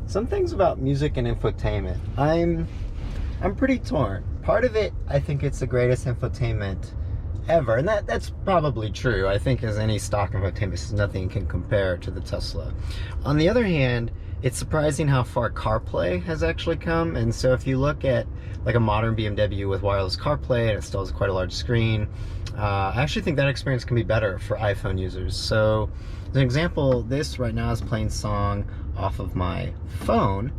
Some things about music and infotainment. I'm pretty torn. Part of it, I think it's the greatest infotainment ever, and that's probably true. I think as any stock infotainment, nothing can compare to the Tesla. On the other hand, it's surprising how far CarPlay has actually come. And so if you look at like a modern BMW with wireless CarPlay, and it still has quite a large screen, I actually think that experience can be better for iPhone users. So as an example, this right now is playing song off of my phone,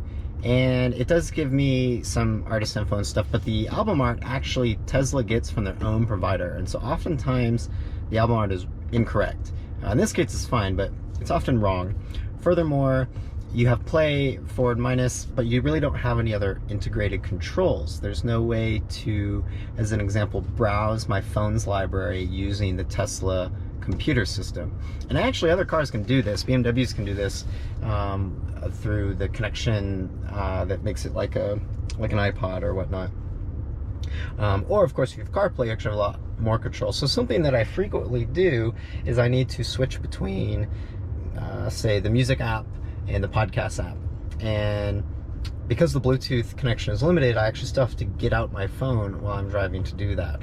and it does give me some artist info and stuff, but the album art actually Tesla gets from their own provider, and so oftentimes the album art is incorrect. In this case it's fine, but it's often wrong. Furthermore, you have play, forward, minus, but you really don't have any other integrated controls. There's no way to, as an example, browse my phone's library using the Tesla computer system. And actually other cars can do this. BMWs can do this through the connection that makes it like an iPod or whatnot. Or of course if you have CarPlay, you actually have a lot more control. So something that I frequently do is I need to switch between say the music app and the podcast app, and because the Bluetooth connection is limited, I actually still have to get out my phone while I'm driving to do that.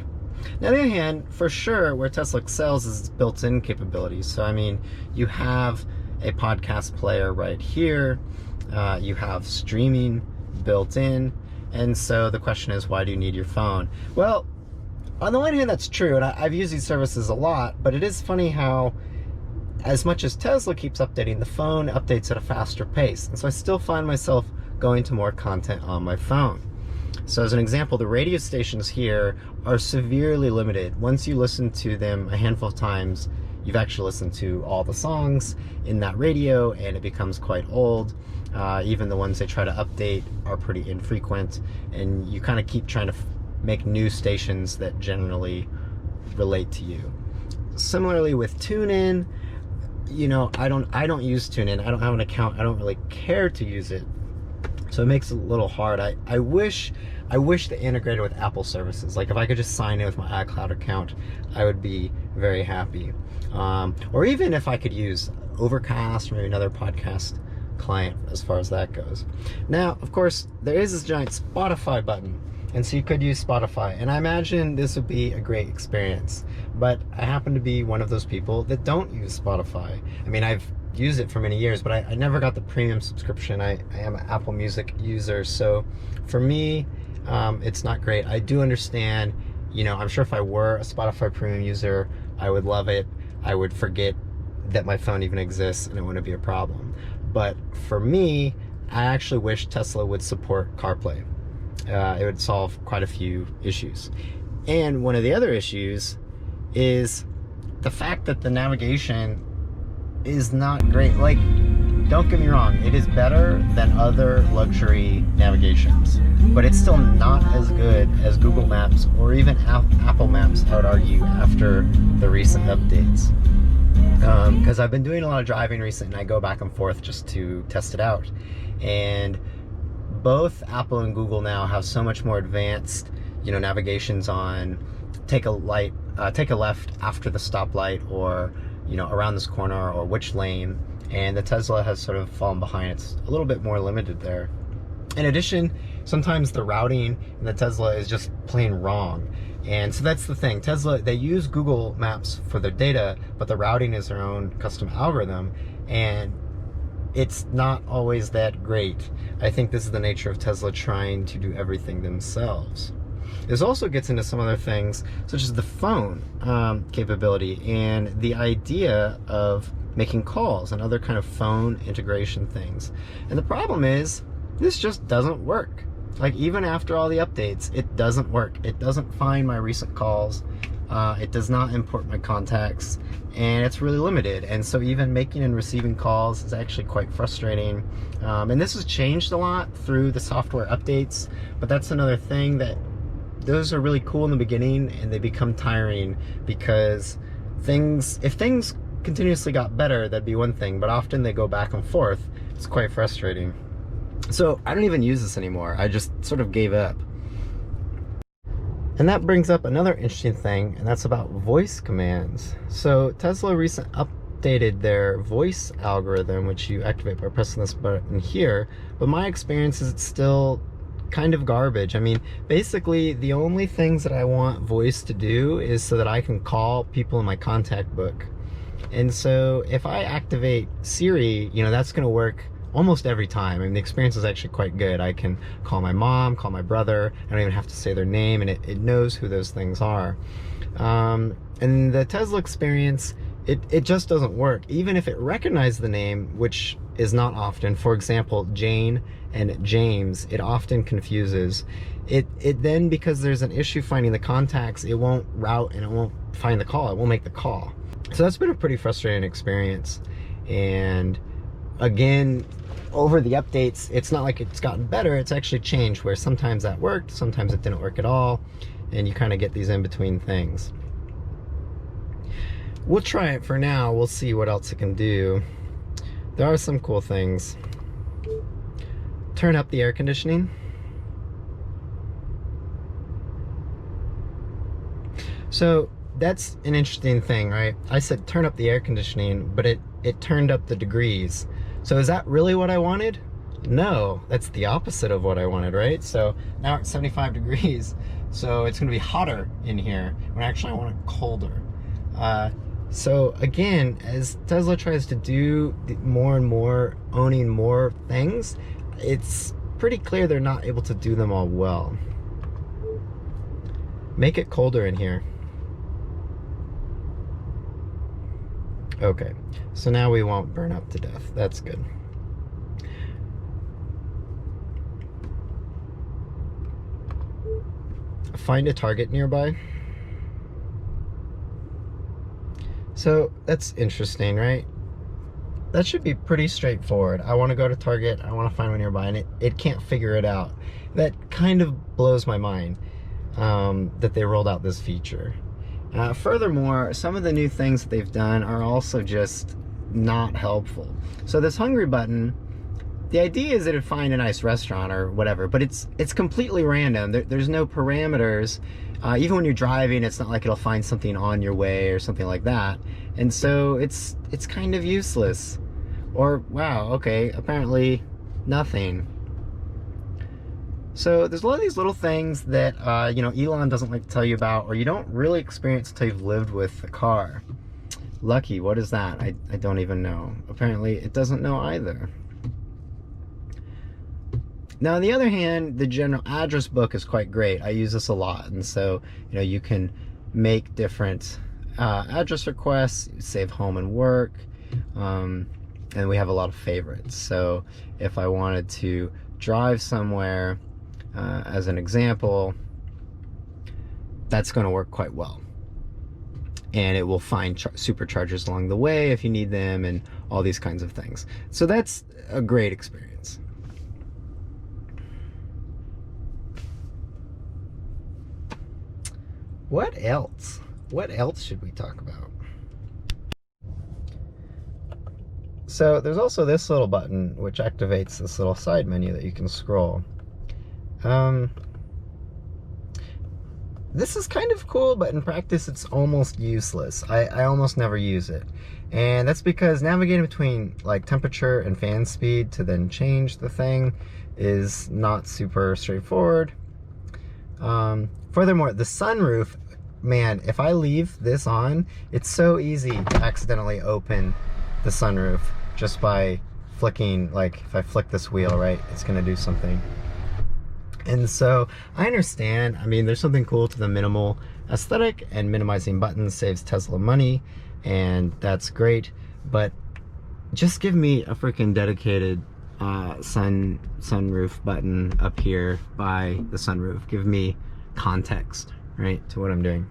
Now, on the other hand, for sure, where Tesla excels is its built-in capabilities. So I mean, you have a podcast player right here, you have streaming built in, and so the question is, why do you need your phone? Well, on the one hand, that's true, and I've used these services a lot, but it is funny how as much as Tesla keeps updating, the phone updates at a faster pace. And so I still find myself going to more content on my phone. So as an example, the radio stations here are severely limited. Once you listen to them a handful of times, you've actually listened to all the songs in that radio, and it becomes quite old. Even the ones they try to update are pretty infrequent, and you kind of keep trying to make new stations that generally relate to you. Similarly with TuneIn, you know, I don't use TuneIn. I don't have an account. I don't really care to use it, so it makes it a little hard. I wish they integrated with Apple services. Like if I could just sign in with my iCloud account, I would be very happy. Or even if I could use Overcast or maybe another podcast client as far as that goes. Now, of course, there is this giant Spotify button, and so you could use Spotify, and I imagine this would be a great experience. But I happen to be one of those people that don't use Spotify. I mean, I've used it for many years, but I never got the premium subscription. I am an Apple Music user, so for me, it's not great. I do understand, you know, I'm sure if I were a Spotify premium user, I would love it. I would forget that my phone even exists, and it wouldn't be a problem. But for me, I actually wish Tesla would support CarPlay. It would solve quite a few issues. And one of the other issues is the fact that the navigation is not great. Like, don't get me wrong, it is better than other luxury navigations, but it's still not as good as Google Maps or even Apple Maps, I would argue, after the recent updates. Because I've been doing a lot of driving recently, and I go back and forth just to test it out. And both Apple and Google now have so much more advanced, you know, navigations on take a left after the stoplight, or, you know, around this corner, or which lane. And the Tesla has sort of fallen behind. It's a little bit more limited there. In addition, sometimes the routing in the Tesla is just plain wrong. And so that's the thing. Tesla, they use Google Maps for their data, but the routing is their own custom algorithm, and it's not always that great. I think this is the nature of Tesla trying to do everything themselves. This also gets into some other things, such as the phone capability and the idea of making calls and other kind of phone integration things. And the problem is, this just doesn't work. Like, even after all the updates, it doesn't work. It doesn't find my recent calls. It does not import my contacts, and it's really limited. And so even making and receiving calls is actually quite frustrating. And this has changed a lot through the software updates, but that's another thing, that those are really cool in the beginning and they become tiring, because if things continuously got better, that'd be one thing, but often they go back and forth. It's quite frustrating. So I don't even use this anymore. I just sort of gave up. And that brings up another interesting thing, and that's about voice commands. So Tesla updated their voice algorithm, which you activate by pressing this button here, but my experience is it's still kind of garbage. I mean, basically the only things that I want voice to do is so that I can call people in my contact book. And so if I activate Siri, you know, that's going to work almost every time. I mean, the experience is actually quite good. I can call my mom, call my brother. I don't even have to say their name, and it knows who those things are. And the Tesla experience, it just doesn't work. Even if it recognizes the name, which is not often. For example, Jane and James, it often confuses. It then, because there's an issue finding the contacts, it won't route and it won't find the call. It won't make the call. So that's been a pretty frustrating experience. And again, over the updates, it's not like it's gotten better, it's actually changed, where sometimes that worked, sometimes it didn't work at all, and you kind of get these in-between things. We'll try it for now, we'll see what else it can do. There are some cool things. Turn up the air conditioning. So that's an interesting thing, right? I said turn up the air conditioning, but it turned up the degrees. So is that really what I wanted? No, that's the opposite of what I wanted, right? So now it's 75 degrees, so it's gonna be hotter in here, when actually I want it colder. So again, as Tesla tries to do more and more, owning more things, it's pretty clear they're not able to do them all well. Make it colder in here. Okay, so now we won't burn up to death. That's good. Find a target nearby. So that's interesting, right? That should be pretty straightforward. I want to go to Target, I want to find one nearby, and it can't figure it out. That kind of blows my mind that they rolled out this feature. Furthermore, some of the new things that they've done are also just not helpful. So this hungry button, the idea is that it'd find a nice restaurant or whatever, but it's completely random. There's no parameters. Even when you're driving, it's not like it'll find something on your way or something like that. And so it's kind of useless. Or, wow, okay, apparently nothing. So there's a lot of these little things that you know, Elon doesn't like to tell you about, or you don't really experience until you've lived with the car. Lucky, what is that? I don't even know. Apparently it doesn't know either. Now on the other hand, the general address book is quite great. I use this a lot, and so you know, you can make different address requests, save home and work, and we have a lot of favorites. So if I wanted to drive somewhere, as an example, that's going to work quite well. And it will find superchargers along the way if you need them, and all these kinds of things. So that's a great experience. What else? What else should we talk about? So there's also this little button which activates this little side menu that you can scroll. This is kind of cool, but in practice it's almost useless. I almost never use it. And that's because navigating between like temperature and fan speed to then change the thing is not super straightforward. Furthermore, the sunroof, man, if I leave this on, it's so easy to accidentally open the sunroof just by flicking, like if I flick this wheel, right, it's gonna do something. And so I understand, I mean, there's something cool to the minimal aesthetic, and minimizing buttons saves Tesla money, and that's great, but just give me a freaking dedicated sunroof button up here by the sunroof. Give me context, right, to what I'm doing.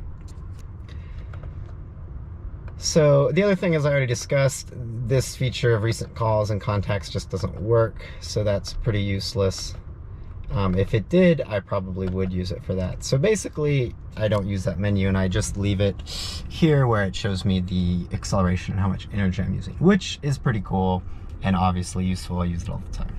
So the other thing, as I already discussed, this feature of recent calls and contacts just doesn't work, so that's pretty useless. If it did, I probably would use it for that. So basically, I don't use that menu, and I just leave it here where it shows me the acceleration and how much energy I'm using, which is pretty cool and obviously useful. I use it all the time.